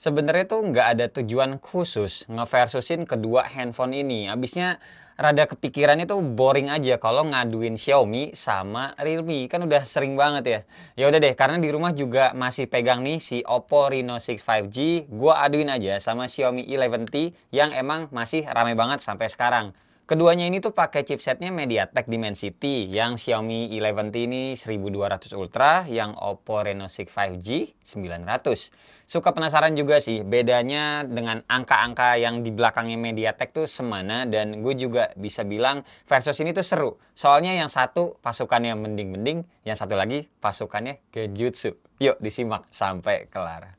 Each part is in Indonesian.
Sebenarnya tuh nggak ada tujuan khusus ngeversusin kedua handphone ini. Abisnya rada kepikirannya tuh boring aja kalau ngaduin Xiaomi sama Realme. Kan udah sering banget ya. Ya udah deh, karena di rumah juga masih pegang nih si Oppo Reno 6 5G, gua aduin aja sama Xiaomi 11T yang emang masih rame banget sampai sekarang. Keduanya ini tuh pakai chipsetnya MediaTek Dimensity, yang Xiaomi 11T ini 1200 Ultra, yang Oppo Reno 6 5G 900. Suka penasaran juga sih bedanya dengan angka-angka yang di belakangnya MediaTek tuh semana, dan gue juga bisa bilang versus ini tuh seru. Soalnya yang satu pasukannya mending-mending, yang satu lagi pasukannya genjutsu. Yuk disimak sampai kelar.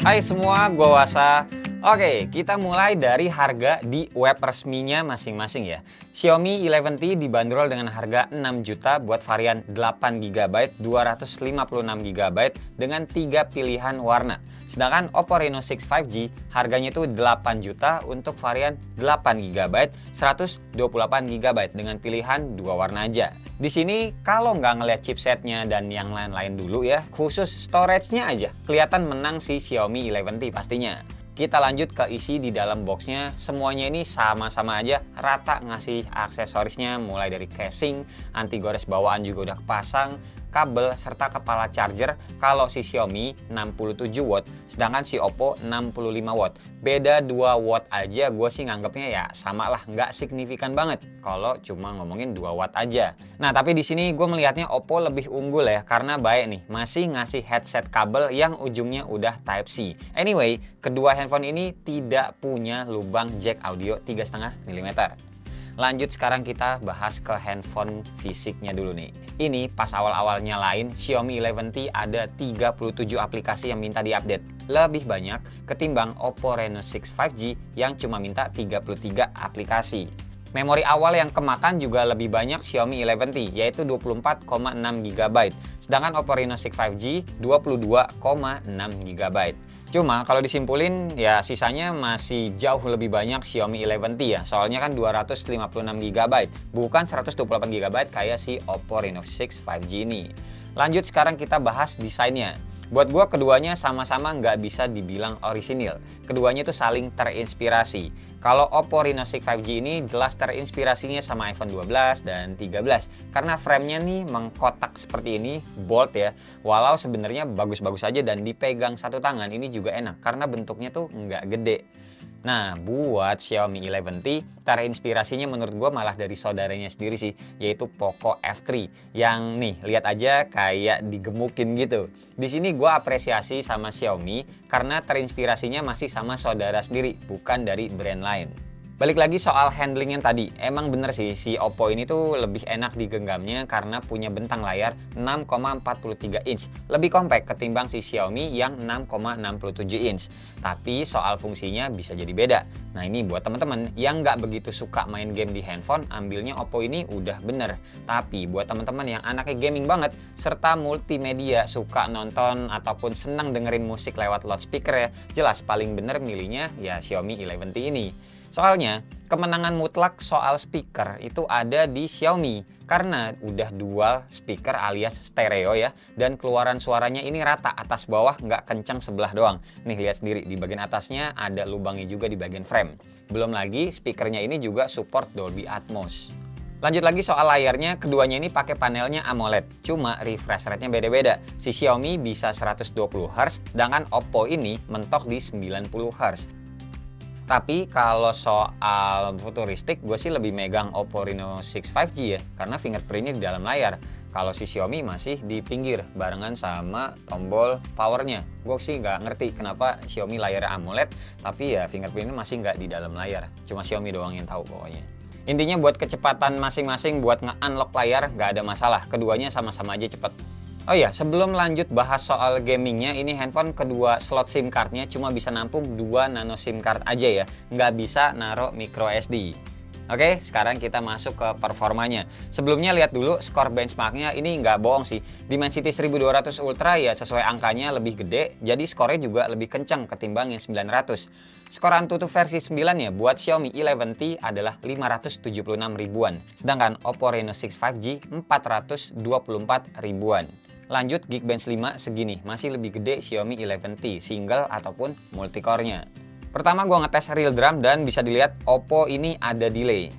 Hai semua, gue Wasa. Oke, kita mulai dari harga di web resminya masing-masing ya. Xiaomi 11T dibanderol dengan harga 6 juta buat varian 8GB, 256GB dengan 3 pilihan warna. Sedangkan Oppo Reno 6 5G harganya itu 8 juta untuk varian 8GB, 128GB dengan pilihan 2 warna aja. Di sini kalau nggak ngeliat chipsetnya dan yang lain-lain dulu ya, khusus storage-nya aja kelihatan menang si Xiaomi 11T pastinya. Kita lanjut ke isi di dalam boxnya. Semuanya ini sama-sama aja rata ngasih aksesorisnya, mulai dari casing, anti gores bawaan juga udah kepasang, kabel, serta kepala charger. Kalau si Xiaomi 67 watt, sedangkan si Oppo 65 watt. Beda 2 watt aja, gue sih nganggapnya ya sama lah, nggak signifikan banget kalau cuma ngomongin 2 watt aja. Nah, tapi di sini gue melihatnya Oppo lebih unggul ya, karena baik nih, masih ngasih headset kabel yang ujungnya udah Type-C. Anyway, kedua handphone ini tidak punya lubang jack audio 3,5 mm. Lanjut sekarang kita bahas ke handphone fisiknya dulu nih. Ini pas awal-awal nyalain Xiaomi 11T ada 37 aplikasi yang minta diupdate. Lebih banyak ketimbang Oppo Reno 6 5G yang cuma minta 33 aplikasi. Memori awal yang kemakan juga lebih banyak Xiaomi 11T, yaitu 24,6GB. Sedangkan Oppo Reno 6 5G 22,6GB. Cuma kalau disimpulin ya sisanya masih jauh lebih banyak Xiaomi 11T ya. Soalnya kan 256GB, bukan 128GB kayak si Oppo Reno 6 5G ini. Lanjut sekarang kita bahas desainnya. Buat gue keduanya sama-sama nggak bisa dibilang orisinil. Keduanya tuh saling terinspirasi. Kalau Oppo Reno 6 5G ini jelas terinspirasinya sama iPhone 12 dan 13. Karena framenya nih mengkotak seperti ini, bold ya. Walau sebenarnya bagus-bagus aja dan dipegang satu tangan ini juga enak. Karena bentuknya tuh nggak gede. Nah, buat Xiaomi 11T, terinspirasinya menurut gue malah dari saudaranya sendiri sih, yaitu Poco F3. Yang nih, lihat aja kayak digemukin gitu. Di sini gue apresiasi sama Xiaomi karena terinspirasinya masih sama saudara sendiri, bukan dari brand lain. Balik lagi soal handling yang tadi, emang bener sih si Oppo ini tuh lebih enak digenggamnya karena punya bentang layar 6,43 inch. Lebih compact ketimbang si Xiaomi yang 6,67 inch. Tapi soal fungsinya bisa jadi beda. Nah ini buat teman-teman yang nggak begitu suka main game di handphone, ambilnya Oppo ini udah bener. Tapi buat teman-teman yang anaknya gaming banget, serta multimedia, suka nonton ataupun senang dengerin musik lewat loudspeaker ya, jelas paling bener milihnya ya Xiaomi 11T ini. Soalnya, kemenangan mutlak soal speaker itu ada di Xiaomi. Karena udah dual speaker alias stereo ya. Dan keluaran suaranya ini rata, atas bawah nggak kencang sebelah doang. Nih lihat sendiri, di bagian atasnya ada lubangnya juga di bagian frame. Belum lagi speakernya ini juga support Dolby Atmos. Lanjut lagi soal layarnya, keduanya ini pakai panelnya AMOLED. Cuma refresh rate-nya beda-beda. Si Xiaomi bisa 120Hz, sedangkan Oppo ini mentok di 90Hz. Tapi kalau soal futuristik, gue sih lebih megang Oppo Reno 6 5G ya, karena fingerprintnya di dalam layar. Kalau si Xiaomi masih di pinggir, barengan sama tombol powernya. Gue sih nggak ngerti kenapa Xiaomi layarnya AMOLED, tapi ya fingerprintnya masih nggak di dalam layar. Cuma Xiaomi doang yang tahu pokoknya. Intinya buat kecepatan masing-masing buat nge-unlock layar nggak ada masalah, keduanya sama-sama aja cepet. Oh iya, sebelum lanjut bahas soal gamingnya, ini handphone kedua slot SIM cardnya cuma bisa nampung 2 nano SIM card aja ya, nggak bisa naruh micro SD. Oke, sekarang kita masuk ke performanya. Sebelumnya lihat dulu skor benchmarknya, ini nggak bohong sih. Dimensity 1200 Ultra ya sesuai angkanya lebih gede, jadi skornya juga lebih kencang ketimbang yang 900. Skor AnTuTu versi 9 ya buat Xiaomi 11T adalah 576 ribuan, sedangkan Oppo Reno 6 5G 424 ribuan. Lanjut Geekbench 5 segini, masih lebih gede Xiaomi 11T, single ataupun multicore-nya. Pertama gua ngetes real drum dan bisa dilihat Oppo ini ada delay.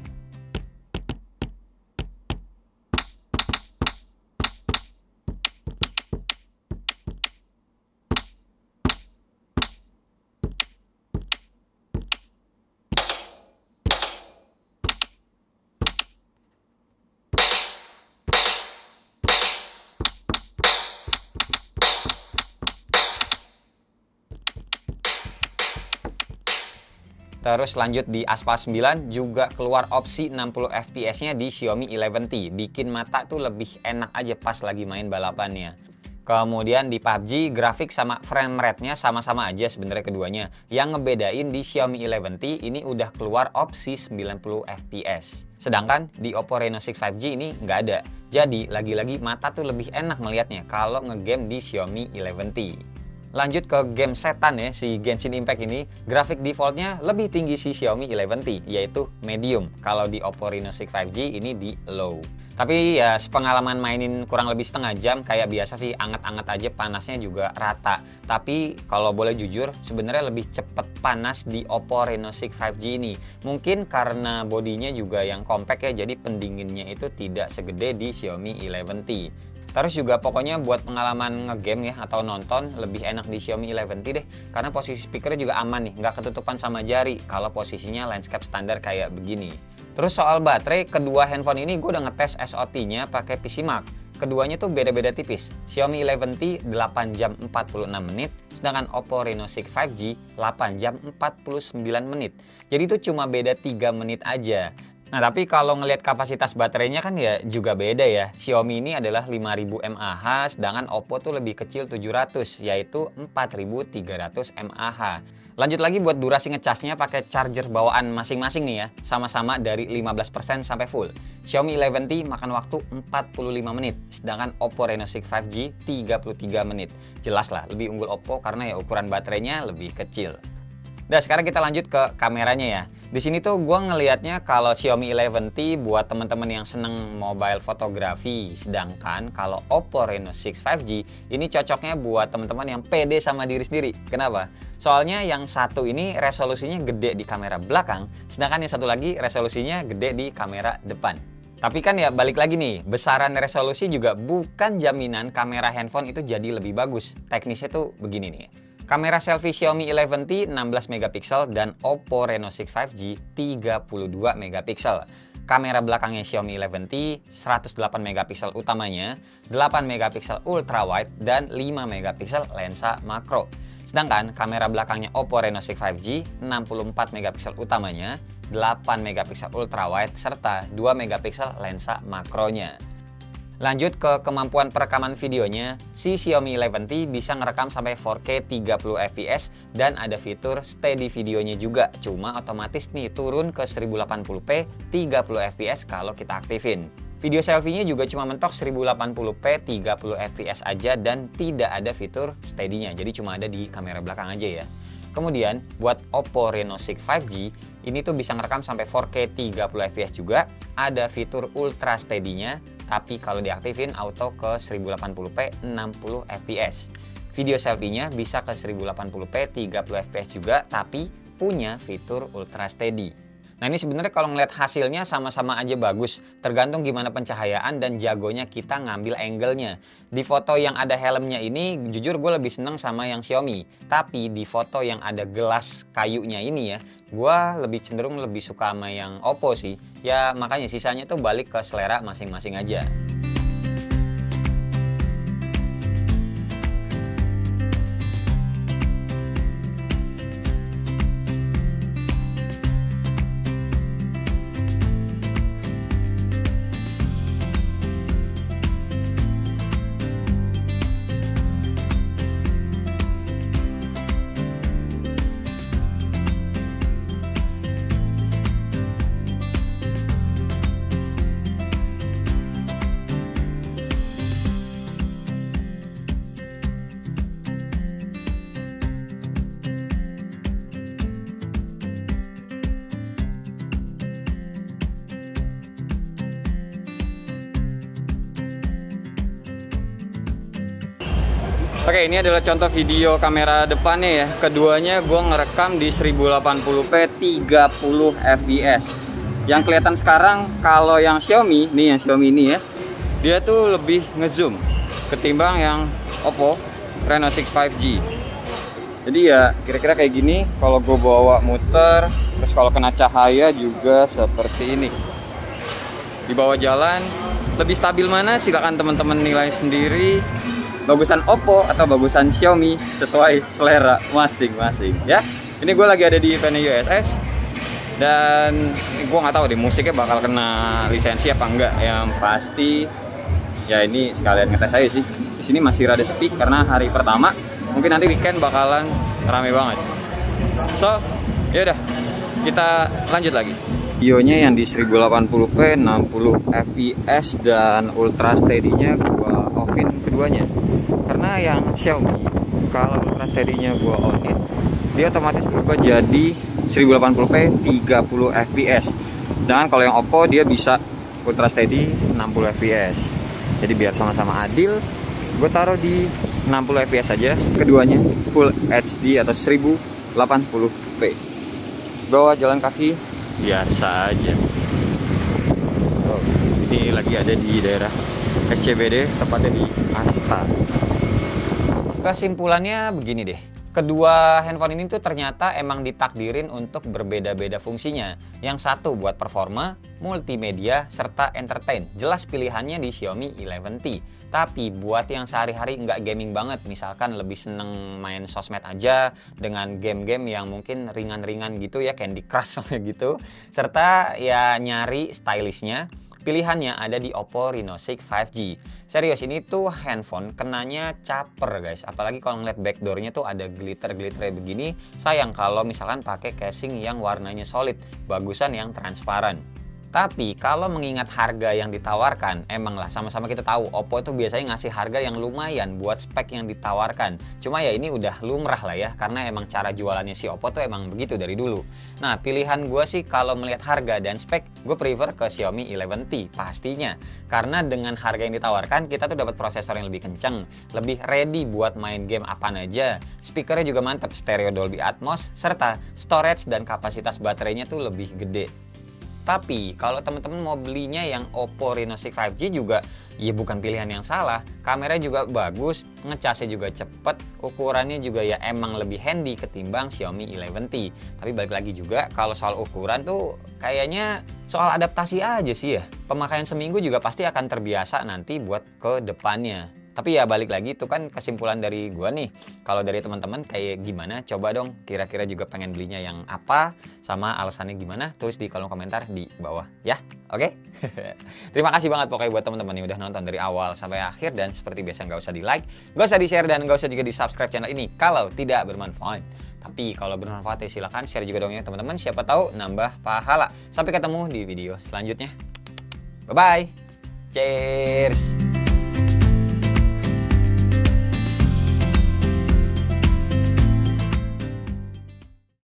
Terus lanjut di Aspal 9 juga keluar opsi 60 fps-nya di Xiaomi 11T. Bikin mata tuh lebih enak aja pas lagi main balapannya. Kemudian di PUBG grafik sama frame rate-nya sama-sama aja sebenarnya keduanya. Yang ngebedain di Xiaomi 11T ini udah keluar opsi 90 fps. Sedangkan di Oppo Reno 6 5G ini nggak ada. Jadi lagi-lagi mata tuh lebih enak melihatnya kalau ngegame di Xiaomi 11T. Lanjut ke game setan ya, si Genshin Impact ini, grafik defaultnya lebih tinggi si Xiaomi 11T, yaitu medium. Kalau di Oppo Reno 6 5G ini di low. Tapi ya sepengalaman mainin kurang lebih setengah jam, kayak biasa sih anget-anget aja, panasnya juga rata. Tapi kalau boleh jujur, sebenarnya lebih cepet panas di Oppo Reno 6 5G ini. Mungkin karena bodinya juga yang compact ya, jadi pendinginnya itu tidak segede di Xiaomi 11T. Terus juga pokoknya buat pengalaman ngegame ya atau nonton lebih enak di Xiaomi 11T deh, karena posisi speakernya juga aman nih, nggak ketutupan sama jari kalau posisinya landscape standar kayak begini. Terus soal baterai, kedua handphone ini gue udah ngetes SOT-nya pakai PCMark. Keduanya tuh beda-beda tipis. Xiaomi 11T 8 jam 46 menit, sedangkan Oppo Reno 6 5G 8 jam 49 menit. Jadi itu cuma beda 3 menit aja. Nah tapi kalau ngelihat kapasitas baterainya kan ya juga beda ya. Xiaomi ini adalah 5000 mAh, sedangkan Oppo tuh lebih kecil 700, yaitu 4300 mAh. Lanjut lagi buat durasi ngecasnya pakai charger bawaan masing-masing nih ya. Sama-sama dari 15% sampai full. Xiaomi 11T makan waktu 45 menit, sedangkan Oppo Reno 6 5G 33 menit. Jelas lah lebih unggul Oppo karena ya ukuran baterainya lebih kecil. Nah sekarang kita lanjut ke kameranya ya. Di sini tuh gue ngelihatnya kalau Xiaomi 11T buat teman-teman yang seneng mobile fotografi, sedangkan kalau Oppo Reno 6 5G ini cocoknya buat teman-teman yang pede sama diri sendiri. Kenapa? Soalnya yang satu ini resolusinya gede di kamera belakang, sedangkan yang satu lagi resolusinya gede di kamera depan. Tapi kan ya balik lagi nih, besaran resolusi juga bukan jaminan kamera handphone itu jadi lebih bagus. Teknisnya tuh begini nih. Kamera selfie Xiaomi 11T 16 megapiksel dan Oppo Reno 6 5G 32 megapiksel. Kamera belakangnya Xiaomi 11T 108 megapiksel utamanya, 8 megapiksel ultra wide dan 5 megapiksel lensa makro. Sedangkan kamera belakangnya Oppo Reno 6 5G 64 megapiksel utamanya, 8 megapiksel ultra wide serta 2 megapiksel lensa makronya. Lanjut ke kemampuan perekaman videonya, si Xiaomi 11T bisa ngerekam sampai 4K 30 fps dan ada fitur steady videonya juga. Cuma otomatis nih turun ke 1080p 30 fps kalau kita aktifin. Video selfie-nya juga cuma mentok 1080p 30 fps aja dan tidak ada fitur steady-nya. Jadi cuma ada di kamera belakang aja ya. Kemudian buat Oppo Reno 6 5G ini tuh bisa ngerekam sampai 4K 30 fps juga. Ada fitur ultra steady-nya. Tapi kalau diaktifin auto ke 1080p 60 fps. Video selfie-nya bisa ke 1080p 30 fps juga, tapi punya fitur ultra steady. Nah ini sebenarnya kalau ngeliat hasilnya sama-sama aja bagus, tergantung gimana pencahayaan dan jagonya kita ngambil angle-nya. Di foto yang ada helmnya ini, jujur gue lebih seneng sama yang Xiaomi. Tapi di foto yang ada gelas kayunya ini ya, gue lebih cenderung lebih suka sama yang Oppo sih. Ya makanya sisanya tuh balik ke selera masing-masing aja. Oke, ini adalah contoh video kamera depannya ya. Keduanya gue ngerekam di 1080p 30 fps. Yang kelihatan sekarang kalau yang Xiaomi, nih yang Xiaomi ini ya, dia tuh lebih ngezoom ketimbang yang Oppo Reno 6 5G. Jadi ya kira-kira kayak gini kalau gue bawa muter, terus kalau kena cahaya juga seperti ini. Di bawah jalan lebih stabil mana silakan teman-teman nilai sendiri. Bagusan Oppo atau bagusan Xiaomi sesuai selera masing-masing ya. Ini gue lagi ada di Venue USS dan gue nggak tahu deh musiknya bakal kena lisensi apa enggak. Yang pasti ya ini sekalian ngetes aja sih. Di sini masih rada sepi karena hari pertama. Mungkin nanti weekend bakalan rame banget. So ya udah kita lanjut lagi. Videonya yang di 1080p 60 fps dan ultra steady-nya gue offin keduanya. Karena yang Xiaomi kalau ultra steady-nya gue on-in, dia otomatis berubah jadi 1080p 30 fps. Dan kalau yang Oppo dia bisa ultra steady 60 fps. Jadi biar sama-sama adil, gue taruh di 60 fps aja. Keduanya full HD atau 1080p. Bawa jalan kaki biasa aja. Oh, ini lagi ada di daerah SCBD, tepatnya di Asta. Kesimpulannya begini deh. Kedua handphone ini tuh ternyata emang ditakdirin untuk berbeda-beda fungsinya. Yang satu buat performa, multimedia, serta entertain. Jelas pilihannya di Xiaomi 11T. Tapi buat yang sehari-hari nggak gaming banget, misalkan lebih seneng main sosmed aja dengan game-game yang mungkin ringan-ringan gitu ya, Candy Crush gitu. Serta ya nyari stylishnya, pilihannya ada di Oppo Reno 6 5G. Serius, ini tuh handphone kenanya caper guys. Apalagi kalau ngeliat backdoornya tuh ada glitter-glitternya begini. Sayang kalau misalkan pakai casing yang warnanya solid, bagusan yang transparan. Tapi kalau mengingat harga yang ditawarkan, emang lah sama-sama kita tahu Oppo itu biasanya ngasih harga yang lumayan buat spek yang ditawarkan. Cuma ya ini udah lumrah lah ya, karena emang cara jualannya si Oppo tuh emang begitu dari dulu. Nah pilihan gue sih kalau melihat harga dan spek, gue prefer ke Xiaomi 11T pastinya. Karena dengan harga yang ditawarkan, kita tuh dapat prosesor yang lebih kenceng, lebih ready buat main game apaan aja. Speakernya juga mantep, stereo Dolby Atmos, serta storage dan kapasitas baterainya tuh lebih gede. Tapi kalau teman-teman mau belinya yang Oppo Reno 6 5G juga ya bukan pilihan yang salah. Kameranya juga bagus, ngecasnya juga cepet, ukurannya juga ya emang lebih handy ketimbang Xiaomi 11T. Tapi balik lagi juga kalau soal ukuran tuh kayaknya soal adaptasi aja sih ya. Pemakaian seminggu juga pasti akan terbiasa nanti buat ke depannya. Tapi ya balik lagi itu kan kesimpulan dari gua nih. Kalau dari teman-teman kayak gimana? Coba dong kira-kira juga pengen belinya yang apa, sama alasannya gimana? Tulis di kolom komentar di bawah ya. Oke? Terima kasih banget pokoknya buat teman-teman yang udah nonton dari awal sampai akhir, dan seperti biasa nggak usah di like, nggak usah di share, dan nggak usah juga di subscribe channel ini kalau tidak bermanfaat. Tapi kalau bermanfaat ya silahkan share juga dong ya teman-teman. Siapa tahu nambah pahala. Sampai ketemu di video selanjutnya. Bye bye. Cheers.